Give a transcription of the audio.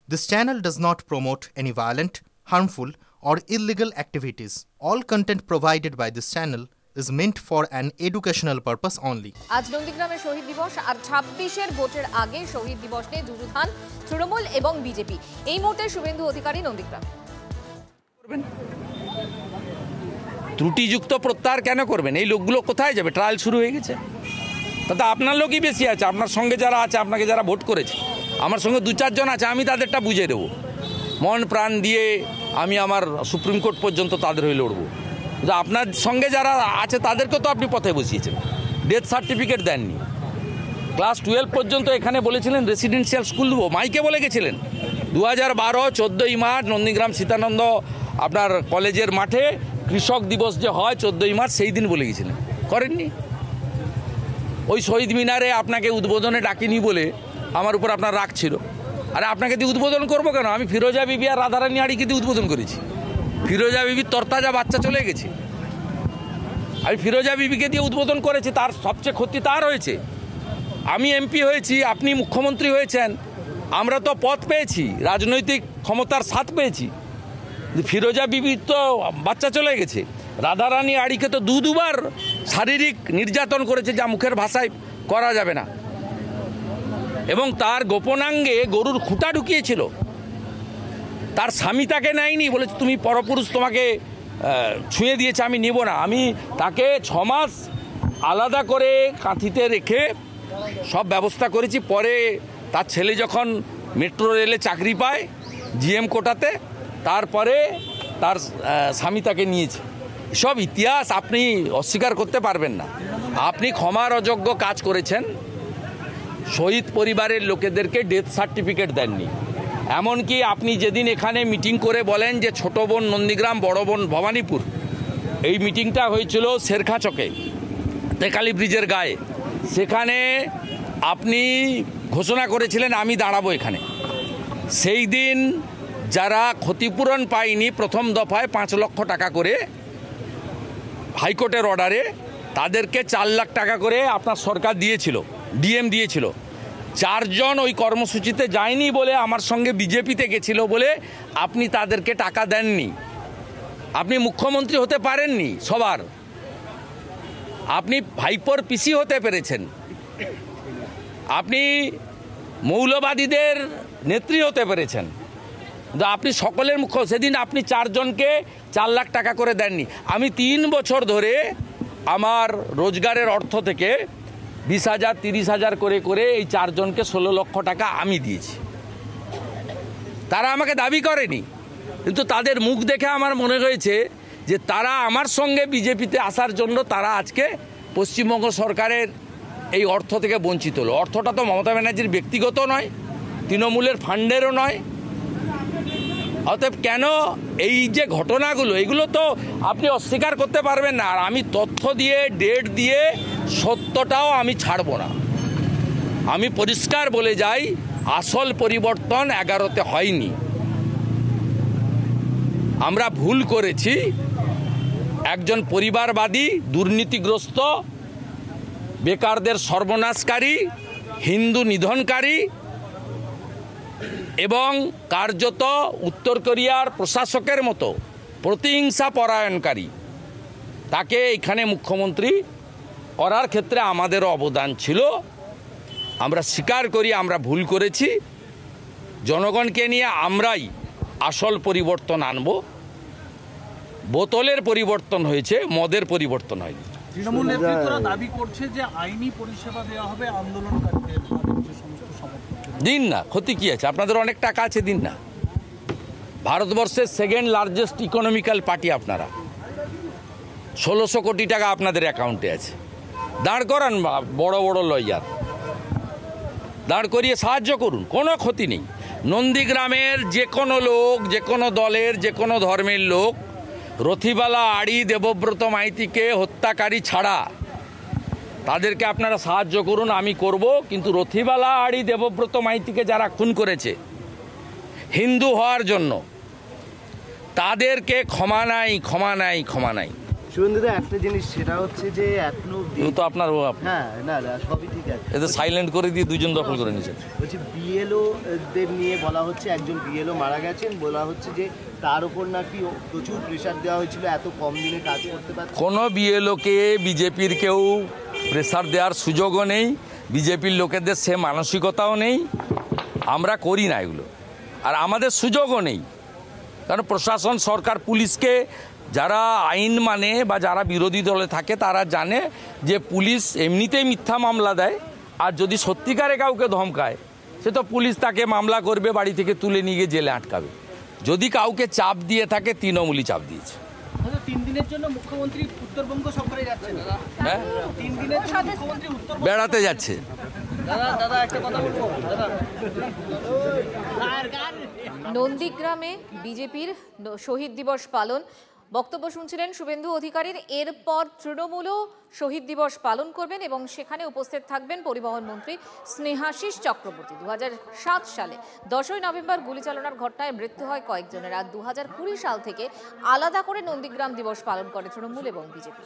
This channel does not promote any violent, harmful, or illegal activities. All content provided by this channel is meant for an educational purpose only. আজ নন্দীগ্রামে শহীদ দিবস আর 26-এর ভোটের আগে শহীদ দিবস নিয়ে যুযুধান তৃণমূল এবং বিজেপি। এই মুহূর্তে শুভেন্দু অধিকারী নন্দীগ্রাম। ত্রুটিযুক্ত প্রত্যাহার কেন করবেন? এই লোকগুলো কোথায় যাবে? ট্রায়াল শুরু হয়ে গেছে। তাতে আপনার লোকই বেশি আছে, আপনার সঙ্গে যারা আছে, আপনাকে যারা ভোট করেছে, আমার সঙ্গে 2-4 জন আছে, আমি তাদেরটা বুঝিয়ে দেবো। মন প্রাণ দিয়ে আমি আমার সুপ্রিম কোর্ট পর্যন্ত তাদের হয়ে লড়বো। কিন্তু আপনার সঙ্গে যারা আছে তাদেরকে তো আপনি পথে বসিয়েছেন, ডেথ সার্টিফিকেট দেননি। ক্লাস 12 পর্যন্ত এখানে বলেছিলেন রেসিডেন্সিয়াল স্কুল দেবো, মাইকে বলে গেছিলেন। 2012 14ই মার্চ নন্দীগ্রাম সীতানন্দ আপনার কলেজের মাঠে কৃষক দিবস যে হয় 14ই মার্চ, সেই দিন বলে গেছিলেন, করেননি। ওই শহীদ মিনারে আপনাকে উদ্বোধনে ডাকিনি বলে আমার উপর আপনার রাগ ছিল। আরে আপনাকে দিয়ে উদ্বোধন করবো কেন? আমি ফিরোজা বিবি আর রাধারানী আড়িকে দিয়ে উদ্বোধন করেছি। ফিরোজা বিবির তরতাজা বাচ্চা চলে গেছে, আমি ফিরোজা বিবিকে দিয়ে উদ্বোধন করেছি, তার সবচেয়ে ক্ষতি তার হয়েছে। আমি এমপি হয়েছি, আপনি মুখ্যমন্ত্রী হয়েছেন, আমরা তো পদ পেয়েছি, রাজনৈতিক ক্ষমতার স্বাদ পেয়েছি। ফিরোজা বিবির তো বাচ্চা চলে গেছে। রাধারানী আড়িকে তো দুবার শারীরিক নির্যাতন করেছে, যা মুখের ভাষায় করা যাবে না। এবং তার গোপনাঙ্গে গরুর খুঁটা ঢুকিয়েছিল। তার স্বামী তাকে নেয়নি, বলেছে তুমি পরপুরুষ, তোমাকে ছুঁয়ে দিয়েছে, আমি নেব না। আমি তাকে 6 মাস আলাদা করে কাঁথিতে রেখে সব ব্যবস্থা করেছি। পরে তার ছেলে যখন মেট্রো রেলে চাকরি পায় জিএম কোটাতে, তারপরে তার স্বামী তাকে নিয়েছে। সব ইতিহাস আপনি অস্বীকার করতে পারবেন না। আপনি ক্ষমার অযোগ্য কাজ করেছেন, শহীদ পরিবারের লোকেদেরকে ডেথ সার্টিফিকেট দেননি। এমনকি আপনি যেদিন এখানে মিটিং করে বলেন যে ছোট বোন নন্দীগ্রাম, বড় বোন ভবানীপুর, এই মিটিংটা হয়েছিল শেরখা চকে, তেকালি ব্রিজের গায়ে। সেখানে আপনি ঘোষণা করেছিলেন আমি দাঁড়াবো এখানে। সেই দিন যারা ক্ষতিপূরণ পায়নি প্রথম দফায় 5 লক্ষ টাকা করে হাইকোর্টের অর্ডারে, তাদেরকে 4 লাখ টাকা করে আপনার সরকার দিয়েছিল, ডিএম দিয়েছিল। 4 জন ওই কর্মসূচিতে যায়নি বলে, আমার সঙ্গে বিজেপিতে গেছিল বলে আপনি তাদেরকে টাকা দেননি। আপনি মুখ্যমন্ত্রী হতে পারেননি সবার, আপনি ভাইপোর পিসি হতে পেরেছেন, আপনি মৌলবাদীদের নেত্রী হতে পেরেছেন, আপনি সকলের মুখ্য। সেদিন আপনি 4 জনকে 4 লাখ টাকা করে দেননি। আমি 3 বছর ধরে আমার রোজগারের অর্থ থেকে 20,000 30,000 করে করে এই 4 জনকে 16 লক্ষ টাকা আমি দিয়েছি। তারা আমাকে দাবি করেনি, কিন্তু তাদের মুখ দেখে আমার মনে হয়েছে যে তারা আমার সঙ্গে বিজেপিতে আসার জন্য তারা আজকে পশ্চিমবঙ্গ সরকারের এই অর্থ থেকে বঞ্চিত হলো। অর্থটা তো মমতা ব্যানার্জির ব্যক্তিগত নয়, তৃণমূলের ফান্ডেরও নয়। অতএব কেন এই যে ঘটনাগুলো, এগুলো তো আপনি অস্বীকার করতে পারবেন না। আর আমি তথ্য দিয়ে, ডেট দিয়ে, সত্যটাও আমি ছাড়ব না। আমি পরিষ্কার বলে যাই, আসল পরিবর্তন 11তে হয়নি। আমরা ভুল করেছি। একজন পরিবারবাদী, দুর্নীতিগ্রস্ত, বেকারদের সর্বনাশকারী, হিন্দু নিধনকারী এবং কার্যত উত্তর কোরিয়ার প্রশাসকের মতো প্রতিহিংসা পরায়ণকারী, তাকে এখানে মুখ্যমন্ত্রী করার ক্ষেত্রে আমাদেরও অবদান ছিল। আমরা স্বীকার করি আমরা ভুল করেছি। জনগণকে নিয়ে আমরাই আসল পরিবর্তন আনব। বোতলের পরিবর্তন হয়েছে, মদের পরিবর্তন হয়নি। তৃণমূল নেতৃত্বরা দাবি করছে যে আইনি পরিষেবা দেওয়া হবে আন্দোলনকারীদের। দিন না, ক্ষতি কি আছে? আপনাদের অনেক টাকা আছে, দিন না। ভারতবর্ষের 2nd লার্জেস্ট ইকোনমিক্যাল পার্টি আপনারা, 1600 কোটি টাকা আপনাদের অ্যাকাউন্টে আছে। দাঁড় করান বড় বড় লয়ার, দাঁড় করিয়ে সাহায্য করুন, কোনো ক্ষতি নেই। নন্দীগ্রামের যে কোনো লোক, যে কোনো দলের, যে কোনো ধর্মের লোক রথিবালা আড়ি দেবব্রত মাইতিকে হত্যাকারী ছাড়া তাদেরকে আপনারা সাহায্য করুন, আমি করব। কিন্তু রথিবালা আড়ি দেবব্রত মাইতিকে যারা খুন করেছে হিন্দু হওয়ার জন্য, তাদেরকে ক্ষমা নাই, ক্ষমা নাই, ক্ষমা নাই। শুভেন্দুদা একটা জিনিস সেটা হচ্ছে যে এখনো ও তো আপনার হ্যাঁ না না সবই ঠিক আছে, এতে সাইলেন্ট করে দিয়ে দুজন দখল করে নিয়েছে। বলছি বিএলও দের নিয়ে বলা হচ্ছে একজন বিএলও মারা গেছেন, বলা হচ্ছে যে তার উপর নাকি প্রচুর প্রেশার দেওয়া হয়েছিল এত কম দিনে কাজ করতে পারছে। কোনো বিএলওকে বিজেপির কেউ প্রেসার দেওয়ার সুযোগও নেই, বিজেপির লোকেদের সে মানসিকতাও নেই, আমরা করি না এগুলো, আর আমাদের সুযোগও নেই। কারণ প্রশাসন, সরকার, পুলিশকে যারা আইন মানে বা যারা বিরোধী দলে থাকে তারা জানে যে পুলিশ এমনিতেই মিথ্যা মামলা দেয়, আর যদি সত্যিকারে কাউকে ধমকায় সে তো পুলিশ তাকে মামলা করবে, বাড়ি থেকে তুলে নিয়ে গিয়ে জেলে আটকাবে। যদি কাউকে চাপ দিয়ে থাকে, তৃণমূলই চাপ দিয়েছে। 3 দিনের জন্য মুখ্যমন্ত্রী উত্তরবঙ্গ সফরে যাচ্ছেন। হ্যাঁ, 3 দিনের জন্য মুখ্যমন্ত্রী উত্তরবঙ্গ বেড়াতে যাচ্ছে। দাদা একটা কথা বলবো দাদা। নন্দীগ্রামে বিজেপির শহীদ দিবস পালন, বক্তব্য শুনছিলেন শুভেন্দু অধিকারীর। এরপর তৃণমূলও শহীদ দিবস পালন করবেন এবং সেখানে উপস্থিত থাকবেন পরিবহন মন্ত্রী স্নেহাশিস চক্রবর্তী। 2007 সালে 10ই নভেম্বর গুলি চালনার ঘটনায় মৃত্যু হয় কয়েকজনের, আর 2020 সাল থেকে আলাদা করে নন্দীগ্রাম দিবস পালন করে তৃণমূল এবং বিজেপি।